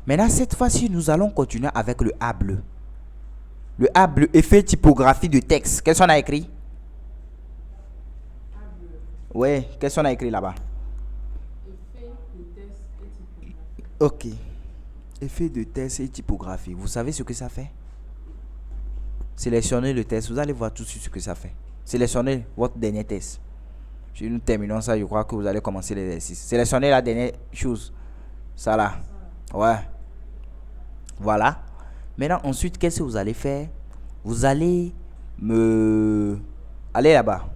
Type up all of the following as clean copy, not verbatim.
Maintenant, cette fois-ci, nous allons continuer avec le A bleu. Le A bleu, effet typographie de texte. Qu'est-ce qu'on a écrit? Oui, qu'est-ce qu'on a écrit là-bas? Effet de test et typographie. Ok. Effet de test et typographie. Vous savez ce que ça fait? Sélectionnez le test. Vous allez voir tout de suite ce que ça fait. Sélectionnez votre dernier test. Si nous terminons ça, je crois que vous allez commencer l'exercice. Sélectionnez la dernière chose. Ça là. Ouais. Voilà. Maintenant, ensuite, qu'est-ce que vous allez faire? Vous allez Allez là-bas.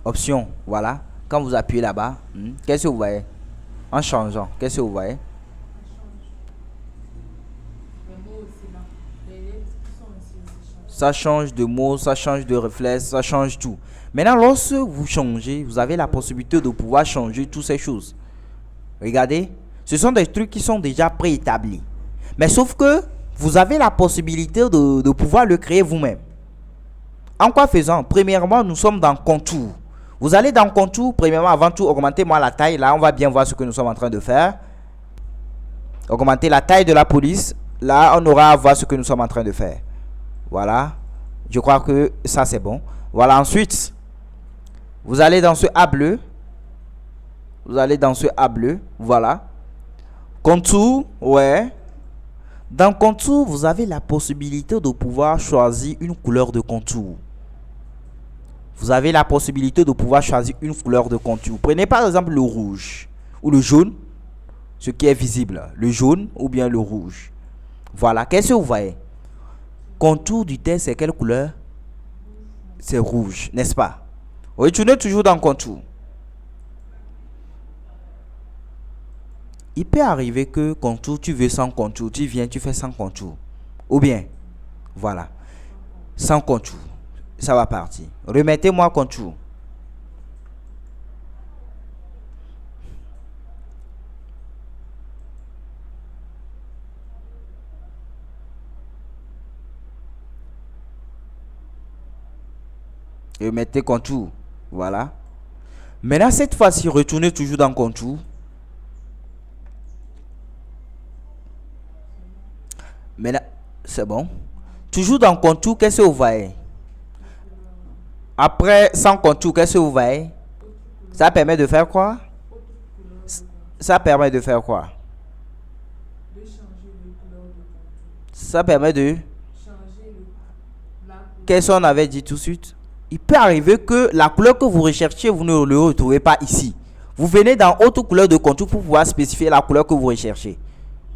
Option. Voilà. Quand vous appuyez là-bas, qu'est-ce que vous voyez? En changeant, qu'est-ce que vous voyez? Ça change de mots, ça change de réflexe, ça change tout. Maintenant, lorsque vous changez, vous avez la possibilité de pouvoir changer toutes ces choses. Regardez, ce sont des trucs qui sont déjà préétablis. Mais sauf que vous avez la possibilité de pouvoir le créer vous-même. En quoi faisant? Premièrement, nous sommes dans contour. Vous allez dans contour, premièrement, avant tout, augmentez-moi la taille. Là, on va bien voir ce que nous sommes en train de faire. Augmenter la taille de la police. Là, on aura à voir ce que nous sommes en train de faire. Voilà. Je crois que ça, c'est bon. Voilà, ensuite, vous allez dans ce A bleu. Vous allez dans ce A bleu. Voilà. Contour, ouais. Dans contour, vous avez la possibilité de pouvoir choisir une couleur de contour. Vous avez la possibilité de pouvoir choisir une couleur de contour. Prenez par exemple le rouge ou le jaune, ce qui est visible. Le jaune ou bien le rouge. Voilà. Qu'est-ce que vous voyez? Contour du test, c'est quelle couleur? C'est rouge, n'est-ce pas? Retournez toujours dans contour. Il peut arriver que contour, tu veux sans contour. Tu viens, tu fais sans contour. Ou bien, voilà. Sans contour. Ça va partir. Remettez-moi contour. Remettez contour. Voilà. Maintenant, cette fois-ci, retournez toujours dans contour. Maintenant, c'est bon. Toujours dans contour, qu'est-ce que vous voyez? Après, sans contour, qu'est-ce que vous voyez? Ça permet de faire quoi? Ça permet de faire quoi? De changer de couleur de contour. Ça permet de... Changer la couleur. Qu'est-ce qu'on avait dit tout de suite? Il peut arriver que la couleur que vous recherchez, vous ne le retrouvez pas ici. Vous venez dans autre couleur de contour pour pouvoir spécifier la couleur que vous recherchez.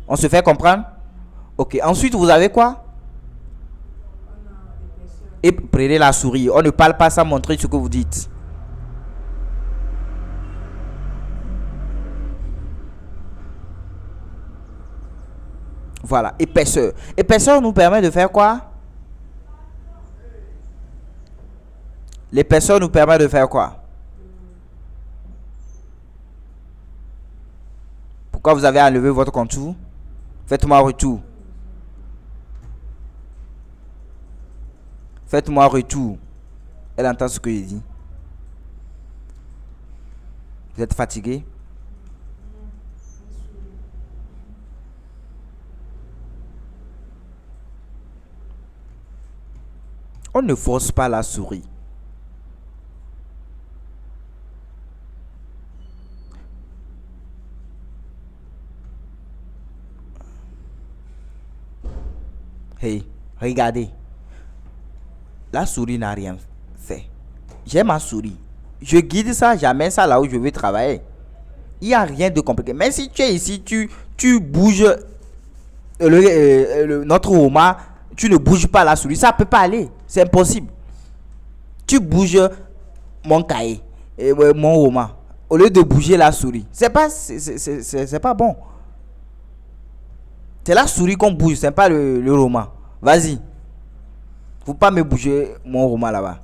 On se fait comprendre? Ok. Ensuite, vous avez quoi? Et prenez la souris. On ne parle pas sans montrer ce que vous dites. Voilà. Épaisseur. Épaisseur nous permet de faire quoi? L'épaisseur nous permet de faire quoi? Pourquoi vous avez enlevé votre contour? Faites-moi un retour. Faites-moi un retour. Elle entend ce que je dis. Vous êtes fatigué? On ne force pas la souris. Hey, regardez. La souris n'a rien fait. J'ai ma souris. Je guide ça, j'amène ça là où je vais travailler. Il n'y a rien de compliqué. Mais si tu es ici, tu bouges notre Roma, tu ne bouges pas la souris, ça ne peut pas aller. C'est impossible. Tu bouges mon cahier, mon Roma, au lieu de bouger la souris. C'est pas bon. C'est la souris qu'on bouge, c'est pas le roman. Vas-y. Faut pas me bouger mon roman là-bas.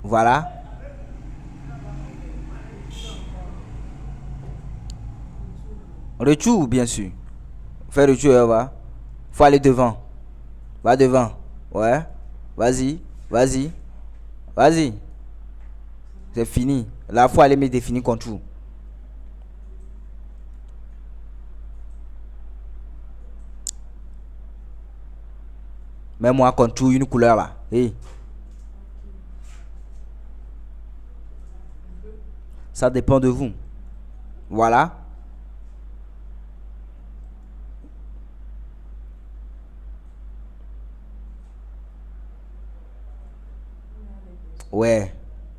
Voilà. Retour, bien sûr. Fais retour, va. Faut aller devant. Va devant. Ouais. Vas-y. Vas-y. Vas-y. C'est fini. Là, il faut aller me définir contour. Mets-moi contour une couleur là. Hey. Ça dépend de vous. Voilà. Ouais.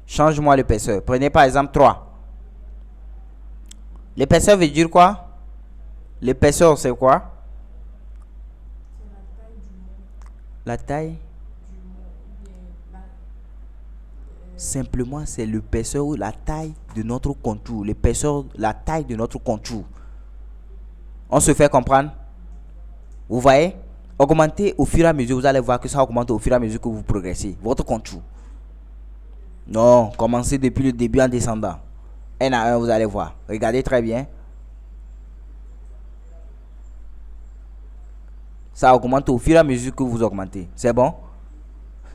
Change-moi l'épaisseur. Prenez par exemple 3. L'épaisseur veut dire quoi? L'épaisseur, c'est quoi? C'est la taille La taille, du mot. Ou bien simplement, c'est l'épaisseur ou la taille de notre contour. L'épaisseur, la taille de notre contour. On se fait comprendre? Vous voyez? Augmentez au fur et à mesure. Vous allez voir que ça augmente au fur et à mesure que vous progressez. Votre contour. Non, commencez depuis le début en descendant. Un à un, vous allez voir. Regardez très bien. Ça augmente au fur et à mesure que vous augmentez. C'est bon?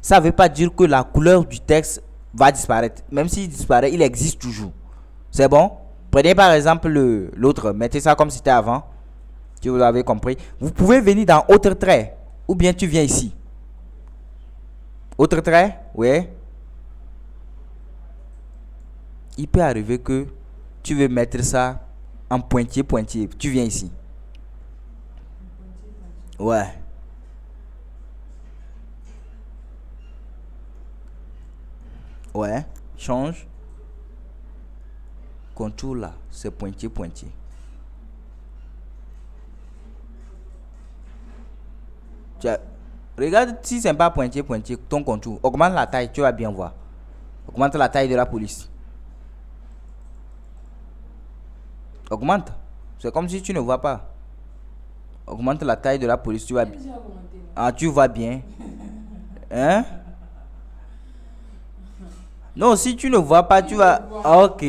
Ça ne veut pas dire que la couleur du texte va disparaître. Même s'il disparaît, il existe toujours. C'est bon? Prenez par exemple l'autre. Mettez ça comme c'était avant. Si vous avez compris. Vous pouvez venir dans autre trait. Ou bien tu viens ici. Autre trait? Oui. Il peut arriver que tu veux mettre ça en pointillé. Tu viens ici. Ouais. Ouais. Change. Contour là. C'est pointillé. Regarde si c'est pas pointillé, ton contour. Augmente la taille, tu vas bien voir. Augmente la taille de la police. Augmente. C'est comme si tu ne vois pas. Augmente la taille de la police, tu vas bien. Ah, tu vois bien. Hein? Non, si tu ne vois pas, tu vas... Ok.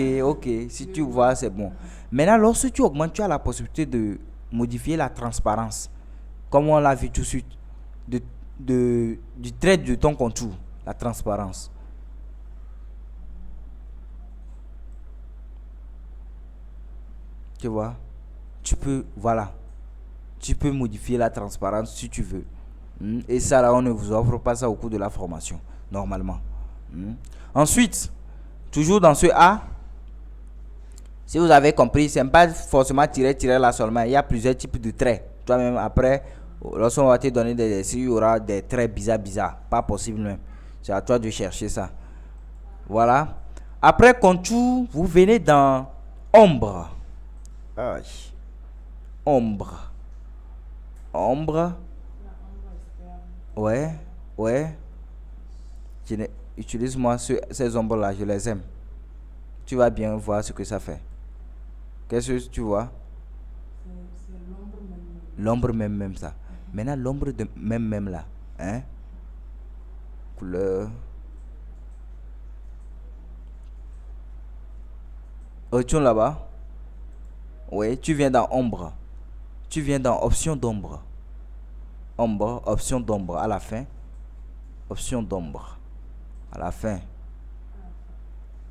Si tu vois, c'est bon. Maintenant, lorsque tu augmentes, tu as la possibilité de modifier la transparence. Comme on l'a vu tout de suite. Du trait de ton contour. La transparence. Tu vois? Tu peux modifier la transparence si tu veux. Et ça, là, on ne vous offre pas ça au cours de la formation, normalement. Ensuite, toujours dans ce A, si vous avez compris, ce n'est pas forcément tirer là seulement. Il y a plusieurs types de traits. Toi-même, après, lorsqu'on va te donner des exercices, il y aura des traits bizarres. Pas possible même. C'est à toi de chercher ça. Voilà. Après contour, vous venez dans ombre. Ombre. Ouais. Utilise-moi ces ombres-là, je les aime. Tu vas bien voir ce que ça fait. Qu'est-ce que tu vois? c'est l'ombre même. L'ombre même ça. Maintenant, l'ombre de même là. Hein? Couleur. Retourne là-bas. Oui, tu viens dans ombre. Tu viens dans option d'ombre. Ombre, option d'ombre à la fin. Option d'ombre. À la fin.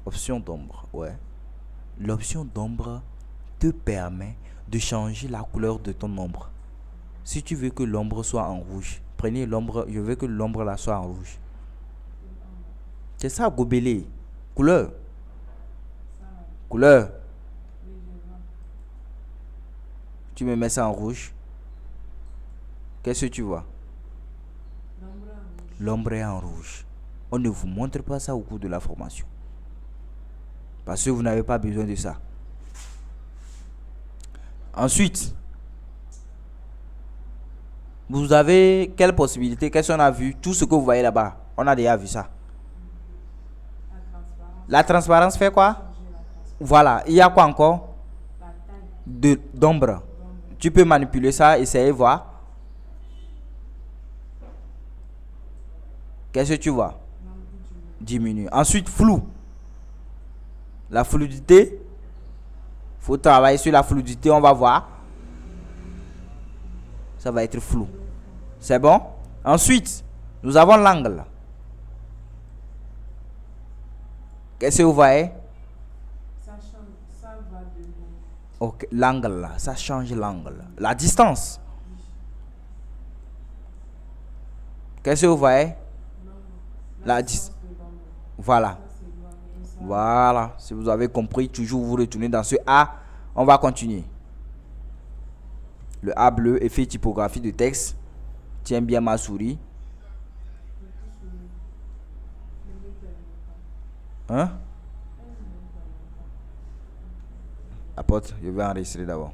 Option d'ombre, ouais. L'option d'ombre te permet de changer la couleur de ton ombre. Si tu veux que l'ombre soit en rouge, prenez l'ombre, je veux que l'ombre là soit en rouge. C'est ça, gobelet. Couleur. Couleur. Tu me mets ça en rouge. Qu'est-ce que tu vois? L'ombre est en rouge. On ne vous montre pas ça au cours de la formation. Parce que vous n'avez pas besoin de ça. Ensuite, vous avez quelle possibilité? Qu'est-ce qu'on a vu? Tout ce que vous voyez là-bas, on a déjà vu ça. La transparence fait quoi? Voilà. Il y a quoi encore? D'ombre. Tu peux manipuler ça, essayer, voir. Qu'est-ce que tu vois? Diminue. Ensuite, flou. La fluidité. Il faut travailler sur la fluidité, on va voir. Ça va être flou. C'est bon? Ensuite, nous avons l'angle. Qu'est-ce que vous voyez? Ça change, ça va de haut. Ok, l'angle là, ça change l'angle. La distance. Qu'est-ce que vous voyez? La distance. Voilà. Voilà. Si vous avez compris, toujours vous retournez dans ce A. On va continuer. Le A bleu, effet typographie de texte. Tiens bien ma souris. Hein? Apporte, je vais enregistrer d'abord.